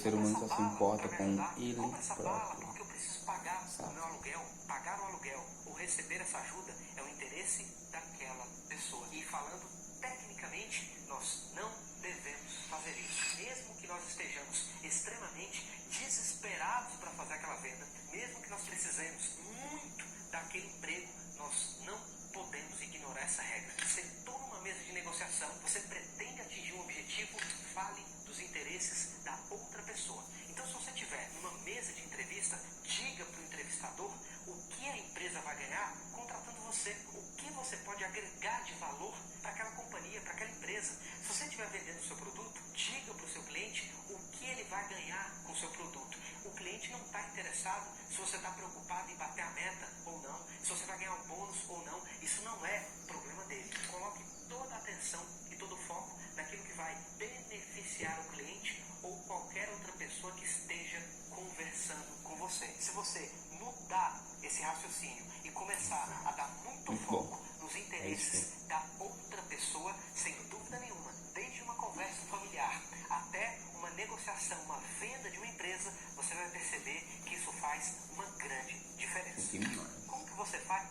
ser humano só se importa com ele próprio. Porque eu preciso pagar o meu aluguel, pagar o aluguel ou receber essa ajuda é o interesse daquela pessoa. E falando tecnicamente, nós não devemos fazer isso. Mesmo que nós estejamos extremamente desesperados para fazer aquela venda, mesmo que nós precisemos muito daquele emprego, nós não podemos ignorar essa regra. Sentou numa mesa de negociação, você pretende atingir um objetivo, fale dos interesses da outra pessoa. Então, se você estiver numa mesa de entrevista, diga para o entrevistador o que a empresa vai ganhar contratando você, o que você pode agregar de valor para aquela companhia, para aquela empresa. Se você estiver vendendo o seu produto, diga para o seu cliente o que ele vai ganhar com o seu produto. O cliente não está interessado se você está preocupado em bater a meta ou não, se você vai ganhar um bônus ou não. Isso não é problema dele. Coloque toda a atenção e todo o foco naquilo que vai beneficiar o cliente ou qualquer outra pessoa que esteja conversando com você. Se você mudar esse raciocínio e começar a dar muito foco nos interesses da outra pessoa, sem dúvida nenhuma, desde uma conversa familiar até uma negociação, uma venda de uma empresa, você vai perceber que isso faz uma grande diferença. Como que você faz?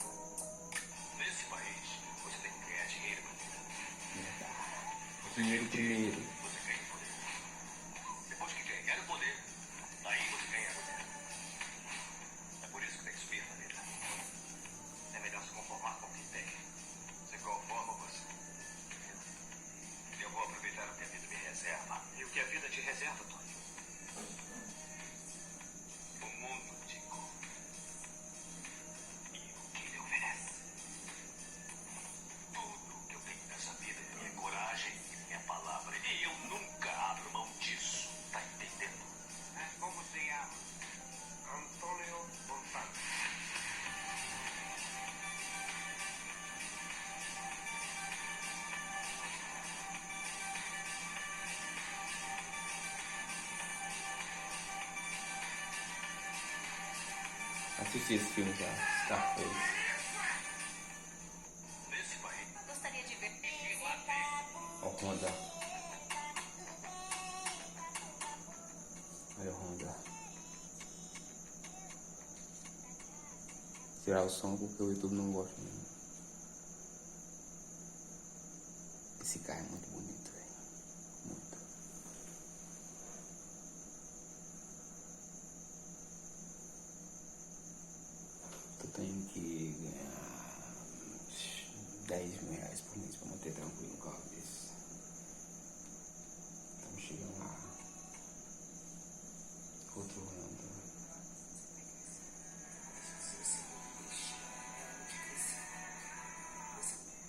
Nesse país, você tem que ganhar dinheiro para Dinheiro primeiro. você ganha poder. Depois que ganhar o poder, aí você ganha poder. É por isso que tem que subir na vida. É melhor se conformar com o que tem. Se conforma você. Eu vou aproveitar o que a vida me reserva. E o que a vida te reserva, Tony? O mundo te come. E o que ele oferece. Tudo o que eu tenho nessa vida é minha coragem e minha palavra. E eu nunca abro mão disso. Tá entendendo? Como se chama? Antônio Montano. Assisti esse filme já, Scarface. Nesse país. Gostaria de ver. Ó, Honda. Aí, Honda. Tirar o som porque o YouTube não gosta mesmo. Esse carro é muito bonito, velho. Muito. Tu tem que ganhar R$10.000 por mês pra manter tranquilo um carro desse. Estamos chegando lá. Outro Honda.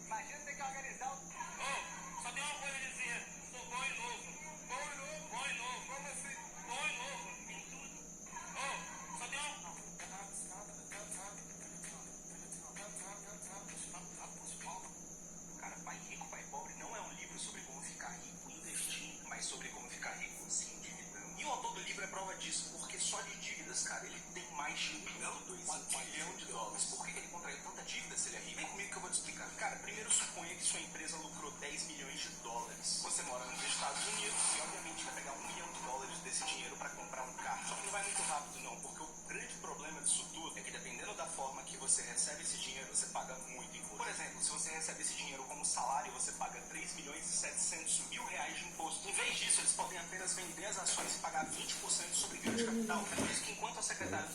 Imagina ter que organizar o... Só tem uma coisa a dizer. Sou bom e novo. Bom e novo? Bom e novo. Como assim? Bom e novo. Em tudo. Só tem uma... Cara, Pai Rico, Pai Pobre não é um livro sobre como ficar rico investindo, mas sobre como ficar rico se endividando. E o autor do livro é prova disso, porque só de dívidas, cara, ele tem mais de $1 bilhão de dólares. Mas por que ele contraiu tanta dívida se ele é rico? Vem comigo que eu vou te explicar. Cara, primeiro suponha que sua empresa lucrou $10 milhões. Você mora nos Estados Unidos e obviamente vai pegar $1 milhão desse dinheiro para comprar um carro. Só que não vai muito rápido não, porque o grande problema disso tudo é que dependendo da forma que você recebe esse dinheiro, você paga muito imposto. Por exemplo, se você recebe esse dinheiro como salário, você paga R$3.700.000 de imposto. Em vez disso, eles podem apenas vender as ações e pagar 20% sobre ganho de capital. É por isso que enquanto a secretária...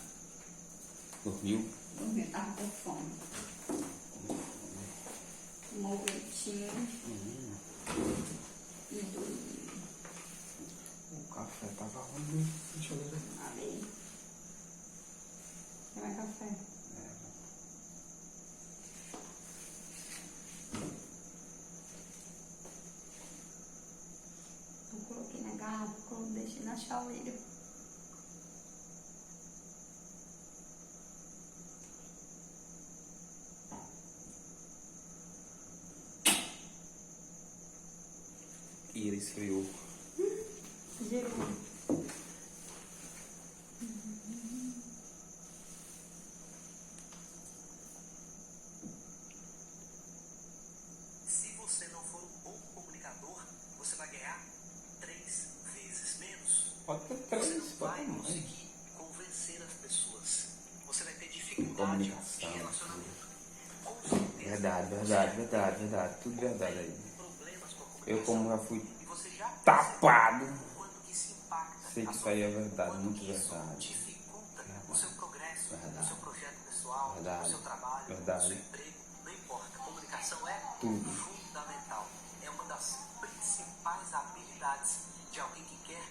Dormiu? Dormiu, tava com fome. Tomou o leitinho e dormiu. O café tava ruim. Deixa eu ver. Ali. Quer mais café? Eu coloquei na garrafa, deixei na chaleira. E ele esfriou. Gerou. Se você não for um bom comunicador, você vai ganhar 3 vezes menos. Pode ter Você 3, não pode vai ter mais. conseguir convencer as pessoas. Você vai ter dificuldade Comunicação. em relacionamento. Com certeza. Verdade. Tudo verdade aí. Problemas com a comunicação. Eu, como já fui E você já tapado, percebeu o quanto que isso impacta sei que a isso sua aí é vida, verdade, quanto muito que isso verdade. dificulta o Verdade. seu progresso, Verdade. o seu projeto pessoal, Verdade. o seu trabalho, Verdade. o seu emprego, não importa. Comunicação é Tudo. fundamental. É uma das principais habilidades de alguém que quer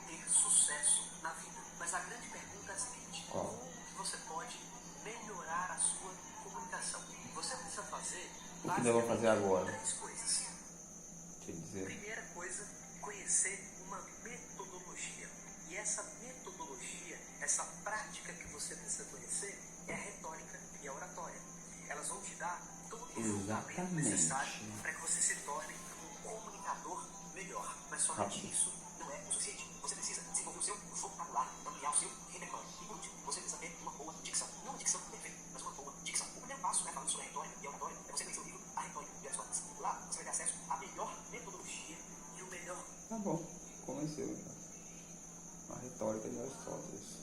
ter sucesso na vida. Mas a grande pergunta é a seguinte: Qual? como que você pode melhorar a sua comunicação? Você precisa fazer O que eu vou fazer agora? 3 coisas. Quer dizer, Primeira coisa, conhecer uma metodologia. E essa metodologia, essa prática que você precisa conhecer é a retórica e a oratória. Elas vão te dar todo o fundamento Exatamente. necessário para que você se torne um comunicador melhor. Mas somente Rápido. isso não é o suficiente. Você precisa desenvolver o seu vocabulário, ampliar o seu repertório. E por último, você precisa ter uma boa dicção. Não uma dicção perfeita, mas uma boa dicção. O primeiro passo, falando sobre a retórica e a oratória, é você conhecer o livro A Retórica de Aristóteles. Lá você vai ter acesso à melhor metodologia e o melhor. tá bom, convenceu já. A retórica de Aristóteles.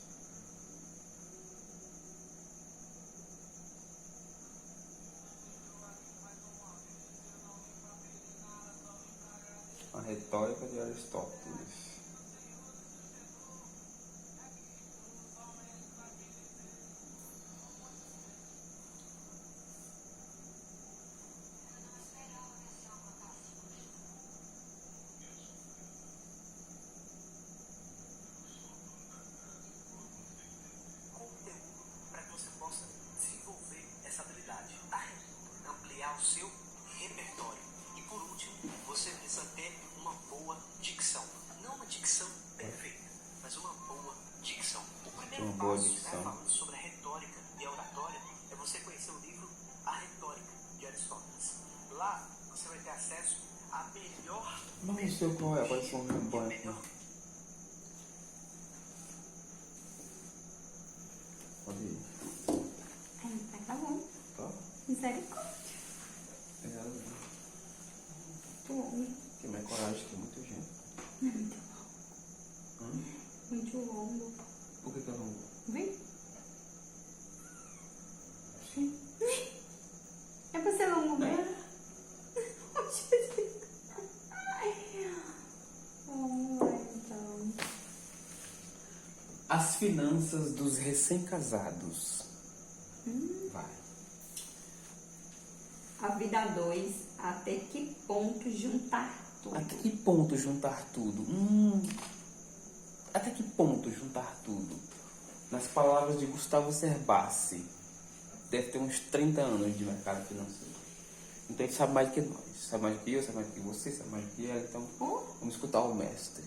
A retórica de Aristóteles. Conteúdo para que você possa desenvolver essa habilidade, tá? Ampliar o seu repertório. E por último, você precisa ter uma boa dicção. Não uma dicção perfeita, mas uma boa dicção. O primeiro Uma boa passo, dicção. falando sobre a retórica e a oratória, é você conhecer o livro A Retórica de Aristóteles. Lá você vai ter acesso à melhor Mas não sei qual é, pode ser um bom. melhor. Pode ir. Ai, tá bom. Tá? Misericórdia. Tu homem. Tem mais coragem que muita gente. Muito longo. Por que eu não vou? Vem. Sim. É pra ser longo mesmo? Vamos lá, então. As finanças dos recém-casados. Vai. A vida 2, até que ponto juntar tudo? Até que ponto juntar tudo? Até que ponto juntar tudo? Nas palavras de Gustavo Cerbasi, deve ter uns 30 anos de mercado financeiro. Então ele sabe mais do que nós. Sabe mais do que eu, sabe mais do que você, sabe mais do que ela. Então vamos escutar o mestre.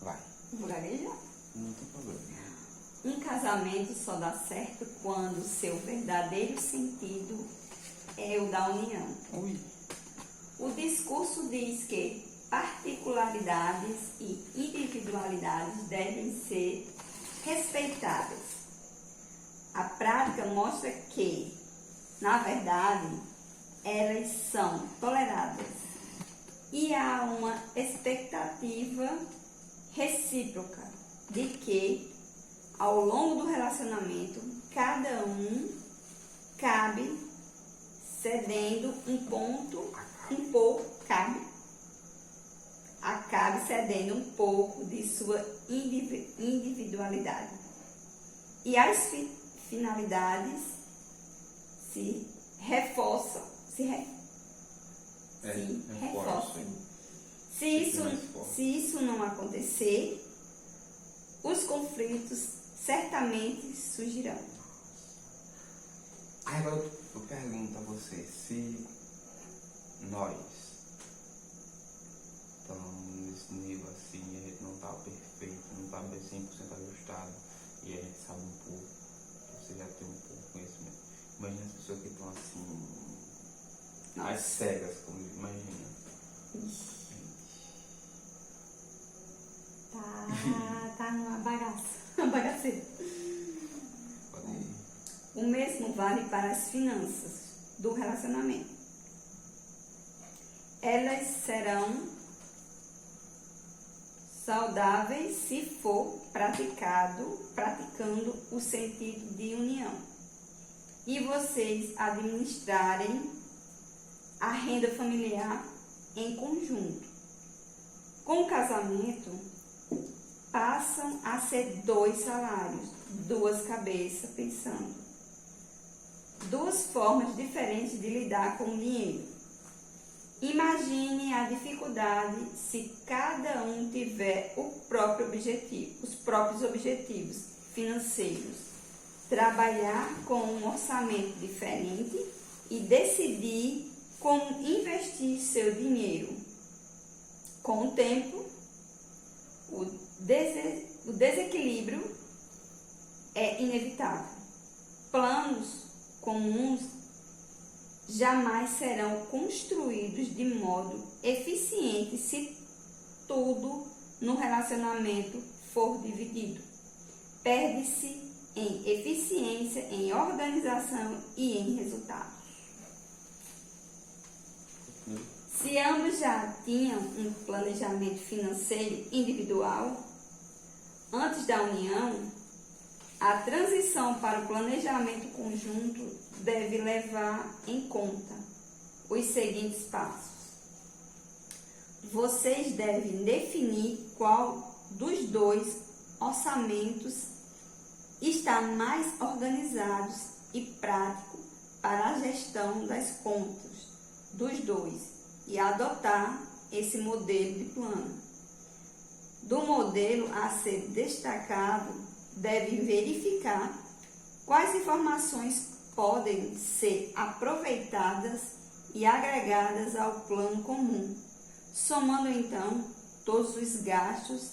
Vai. Vou gaguejar. Não tem problema. Um casamento só dá certo quando o seu verdadeiro sentido é o da união. Ui. O discurso diz que particularidades e individualidades devem ser respeitadas. A prática mostra que, na verdade, elas são toleradas e há uma expectativa recíproca de que, ao longo do relacionamento, cada um acabe cedendo um pouco de sua individualidade. E as finalidades se reforçam. Se isso não acontecer, os conflitos certamente surgirão. Agora eu pergunto a você, se nós estamos nesse nível assim, e a gente não está perfeito, não está bem 100% ajustado, e a gente sabe um pouco, você já tem um pouco de conhecimento. Imagina as pessoas que estão assim, às cegas, como imagina. Tá uma bagaça, uma bagaceira. Pode ir. O mesmo vale para as finanças do relacionamento. Elas saudáveis se for praticando o sentido de união e vocês administrarem a renda familiar em conjunto. Com o casamento, passam a ser 2 salários, 2 cabeças pensando. 2 formas diferentes de lidar com o dinheiro. Imagine a dificuldade se cada um tiver os próprios objetivos financeiros. Trabalhar com um orçamento diferente e decidir como investir seu dinheiro. Com o tempo, o desequilíbrio é inevitável. Planos comuns jamais serão construídos de modo eficiente se tudo no relacionamento for dividido. Perde-se em eficiência, em organização e em resultados. Se ambos já tinham um planejamento financeiro individual, antes da união, a transição para o planejamento conjunto deve levar em conta os seguintes passos. Vocês devem definir qual dos 2 orçamentos está mais organizado e prático para a gestão das contas dos 2 e adotar esse modelo de plano. Do modelo a ser destacado, devem verificar quais informações podem ser aproveitadas e agregadas ao plano comum, somando então todos os gastos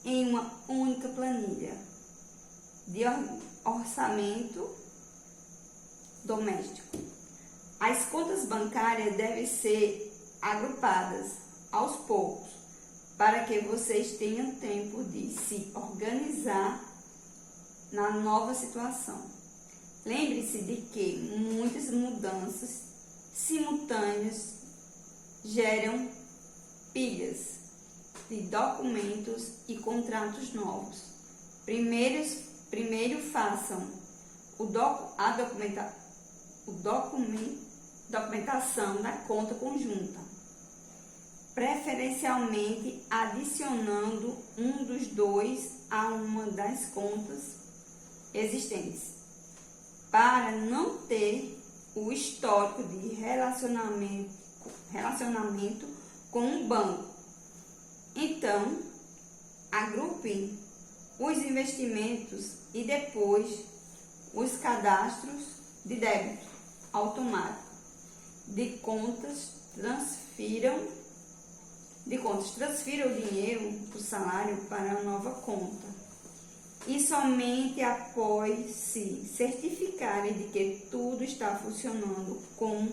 em uma única planilha de orçamento doméstico. As contas bancárias devem ser agrupadas aos poucos, para que vocês tenham tempo de se organizar na nova situação. Lembre-se de que muitas mudanças simultâneas geram pilhas de documentos e contratos novos. Primeiro façam a documentação da conta conjunta, preferencialmente adicionando um dos 2 a uma das contas existentes, para não ter o histórico de relacionamento com um banco. Então, agrupem os investimentos e depois os cadastros de débito automático de contas, transfiram o dinheiro do salário para a nova conta. E somente após se certificarem de que tudo está funcionando como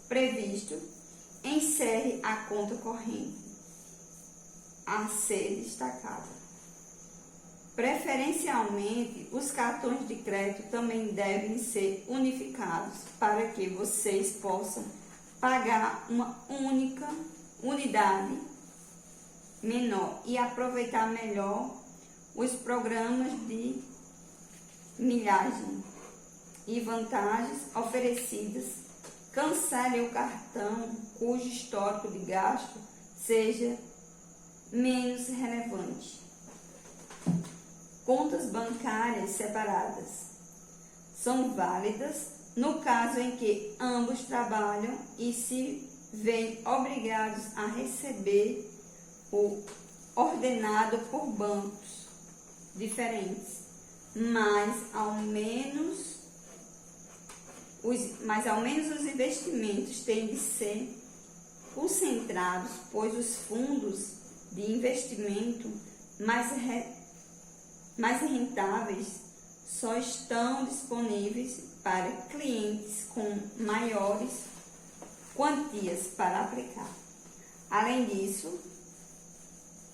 previsto, encerre a conta corrente a ser destacada. Preferencialmente, os cartões de crédito também devem ser unificados para que vocês possam pagar uma única unidade menor e aproveitar melhor os programas de milhagem e vantagens oferecidas. Cancele o cartão cujo histórico de gasto seja menos relevante. Contas bancárias separadas são válidas no caso em que ambos trabalham e se veem obrigados a receber o ordenado por bancos diferentes, mas ao menos os investimentos têm de ser concentrados, pois os fundos de investimento mais rentáveis só estão disponíveis para clientes com maiores quantias para aplicar. Além disso,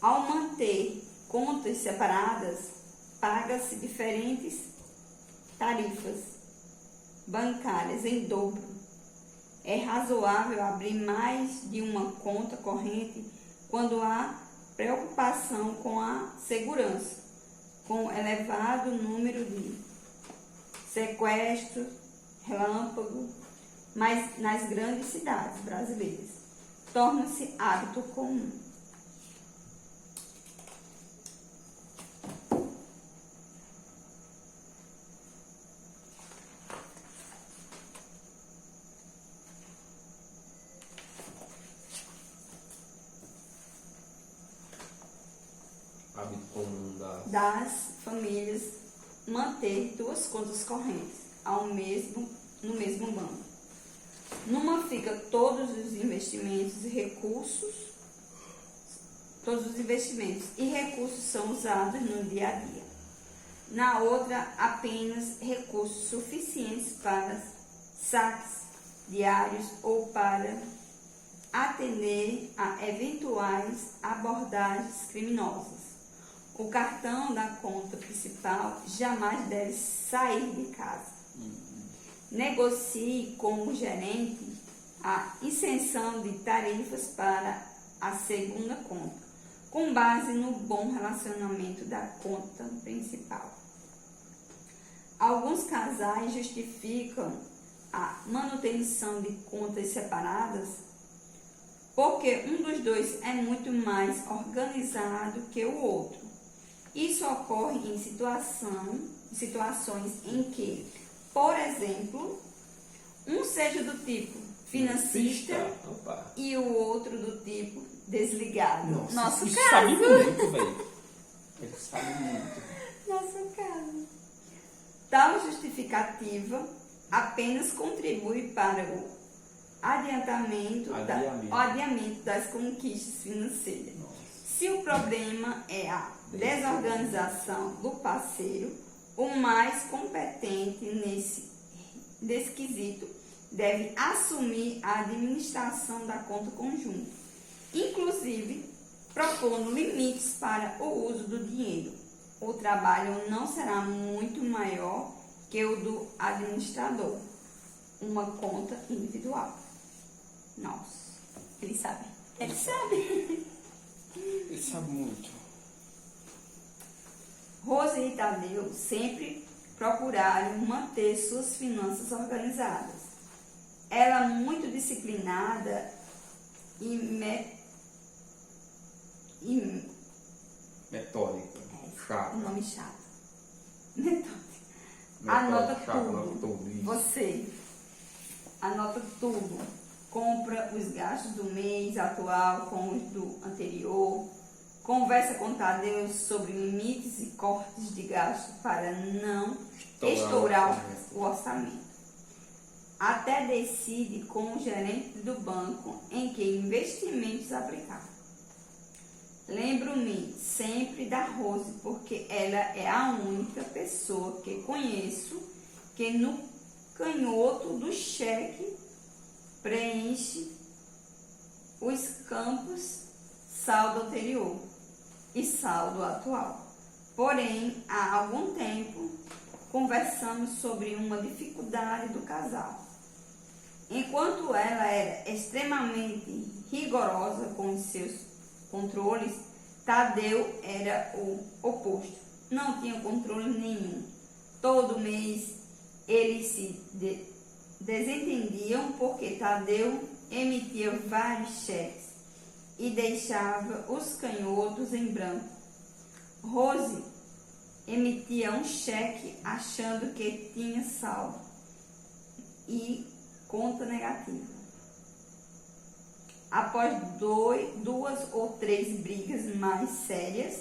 ao manter contas separadas, paga-se diferentes tarifas bancárias em dobro. É razoável abrir mais de uma conta corrente quando há preocupação com a segurança, com elevado número de sequestros, relâmpago, mas nas grandes cidades brasileiras torna-se hábito comum. Hábito comum Das famílias manter duas contas correntes no mesmo banco. Numa fica todos os investimentos e recursos são usados no dia a dia. Na outra, apenas recursos suficientes para saques diários ou para atender a eventuais abordagens criminosas. O cartão da conta principal jamais deve sair de casa. Negocie com o gerente a isenção de tarifas para a segunda conta, com base no bom relacionamento da conta principal. Alguns casais justificam a manutenção de contas separadas porque um dos dois é muito mais organizado que o outro. Isso ocorre em situações em que, por exemplo, um seja do tipo financista e o outro do tipo desligado. Nosso isso caso. sabe muito, velho. Ele sabe muito. Nosso caso. Tal justificativa apenas contribui para o adiamento das conquistas financeiras. Se o problema é a desorganização do parceiro, o mais competente nesse quesito deve assumir a administração da conta conjunta, inclusive propondo limites para o uso do dinheiro. O trabalho não será muito maior que o do administrador, uma conta individual. Nossa, ele sabe. Ele sabe. Ele sabe muito. Rose e Tadeu sempre procuraram manter suas finanças organizadas. Ela muito disciplinada e Metódica. Chato. um nome chato. Metódica. Anota tudo. Você anota tudo. Compra os gastos do mês atual com os do anterior. Conversa com Tadeu sobre limites e cortes de gastos para não estourar o orçamento. Até decide com o gerente do banco em que investimentos aplicar. Lembro-me sempre da Rose, porque ela é a única pessoa que conheço que no canhoto do cheque preenche os campos saldo anterior e saldo atual. Porém, há algum tempo, conversamos sobre uma dificuldade do casal. Enquanto ela era extremamente rigorosa com os seus controles, Tadeu era o oposto. Não tinha controle nenhum. Todo mês eles se desentendiam porque Tadeu emitia vários cheques e deixava os canhotos em branco. Rose emitia um cheque achando que tinha saldo e conta negativa. Após duas ou três brigas mais sérias,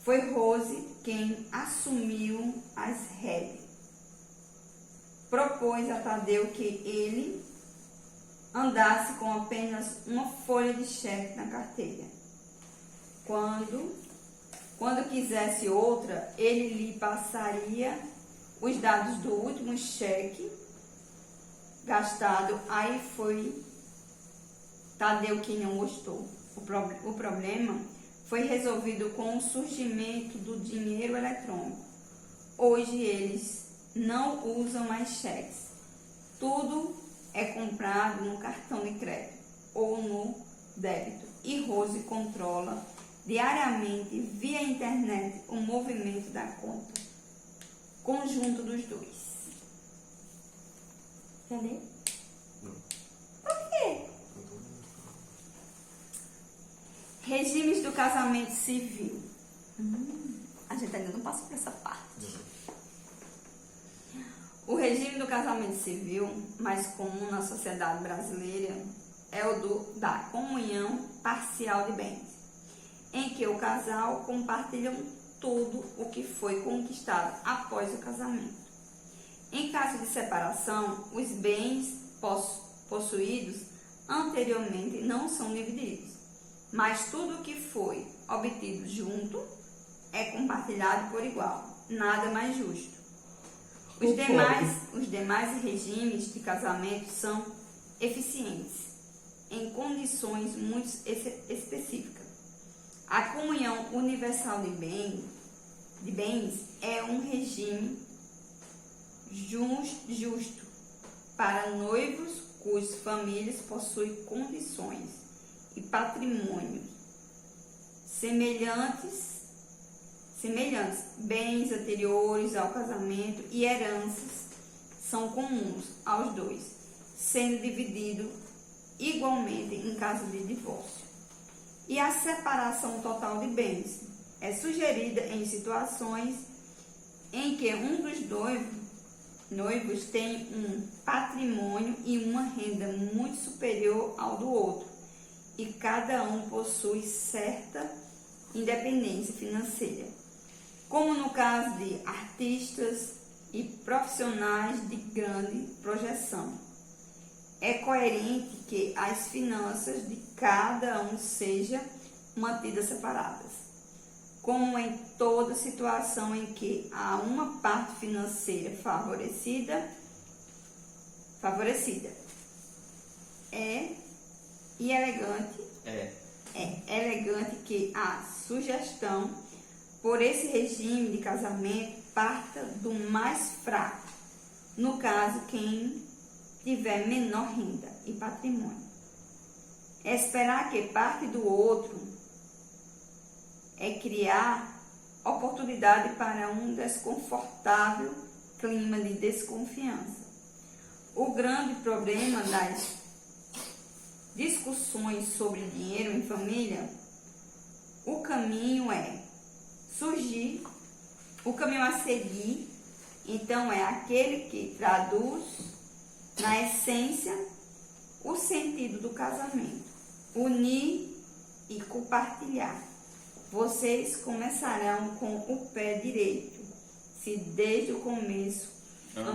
foi Rose quem assumiu as rédeas. Propôs a Tadeu que ele andasse com apenas uma folha de cheque na carteira. Quando quisesse outra, ele lhe passaria os dados do último cheque gastado. Aí foi Tadeu quem não gostou. O problema foi resolvido com o surgimento do dinheiro eletrônico. Hoje eles não usam mais cheques. Tudo é comprado no cartão de crédito ou no débito e Rose controla diariamente via internet o movimento da conta conjunto dos dois. Entendeu? Por quê? Regimes do casamento civil. A gente ainda não passou por essa parte. O regime do casamento civil, mais comum na sociedade brasileira, é o da comunhão parcial de bens, em que o casal compartilha tudo o que foi conquistado após o casamento. Em caso de separação, os bens possuídos anteriormente não são divididos, mas tudo o que foi obtido junto é compartilhado por igual, nada mais justo. Os demais regimes de casamento são eficientes em condições muito específicas. A comunhão universal de bens é um regime justo para noivos cujas famílias possuem condições e patrimônios semelhantes, bens anteriores ao casamento e heranças são comuns aos dois, sendo dividido igualmente em caso de divórcio. E a separação total de bens é sugerida em situações em que um dos noivos tem um patrimônio e uma renda muito superior ao do outro, e cada um possui certa independência financeira, como no caso de artistas e profissionais de grande projeção. É coerente que as finanças de cada um sejam mantidas separadas, como em toda situação em que há uma parte financeira favorecida. É elegante que a sugestão por esse regime de casamento parta do mais fraco, no caso quem tiver menor renda e patrimônio. Esperar que parte do outro é criar oportunidade para um desconfortável clima de desconfiança. O grande problema das discussões sobre dinheiro em família, o caminho a seguir, então, é aquele que traduz na essência o sentido do casamento: unir e compartilhar. Vocês começarão com o pé direito, se desde o começo